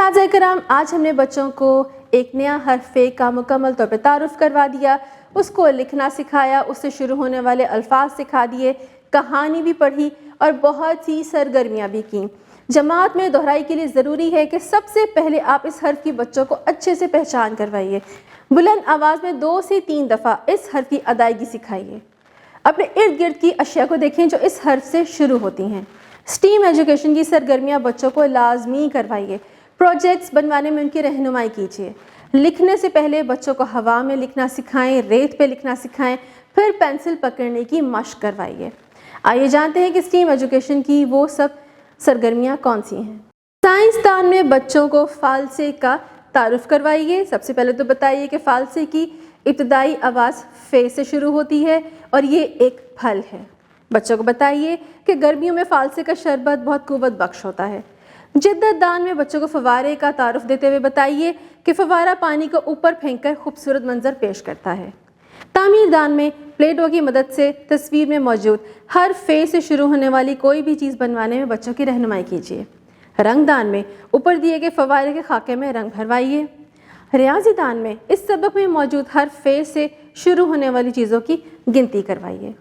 اساتذہ کرام، آج ہم نے بچوں کو ایک نیا حرف فے کا مکمل طور پر تعارف کروا دیا، اس کو لکھنا سکھایا، اس سے شروع ہونے والے الفاظ سکھا دیے، کہانی بھی پڑھی اور بہت سی سرگرمیاں بھی کیں۔ جماعت میں دہرائی کے لیے ضروری ہے کہ سب سے پہلے آپ اس حرف کی بچوں کو اچھے سے پہچان کروائیے۔ بلند آواز میں 2 سے 3 دفعہ اس حرف کی ادائیگی سکھائیے۔ اپنے ارد گرد کی اشیاء کو دیکھیں جو اس حرف سے شروع ہوتی ہیں۔ اسٹیم ایجوکیشن کی سرگرمیاں بچوں کو لازمی کروائیے۔ پروجیکٹس بنوانے میں ان کی رہنمائی کیجیے۔ لکھنے سے پہلے بچوں کو ہوا میں لکھنا سکھائیں، ریت پہ لکھنا سکھائیں، پھر پینسل پکڑنے کی مشق کروائیے۔ آئیے جانتے ہیں کہ اسٹیم ایجوکیشن کی وہ سب سرگرمیاں کون سی ہیں۔ سائنسدان میں بچوں کو فالسے کا تعارف کروائیے۔ سب سے پہلے تو بتائیے کہ فالسے کی ابتدائی آواز فے سے شروع ہوتی ہے اور یہ ایک پھل ہے۔ بچوں کو بتائیے کہ گرمیوں میں فالسے کا شربت بہت قوت بخش ہوتا ہے۔ جدت دان میں بچوں کو فوارے کا تعارف دیتے ہوئے بتائیے کہ فوارہ پانی کو اوپر پھینک کر خوبصورت منظر پیش کرتا ہے۔ تعمیر دان میں پلیٹوں کی مدد سے تصویر میں موجود ہر فے سے شروع ہونے والی کوئی بھی چیز بنوانے میں بچوں کی رہنمائی کیجیے۔ رنگ دان میں اوپر دیے گئے فوارے کے خاکے میں رنگ بھروائیے۔ ریاضی دان میں اس سبق میں موجود ہر فے سے شروع ہونے والی چیزوں کی گنتی کروائیے۔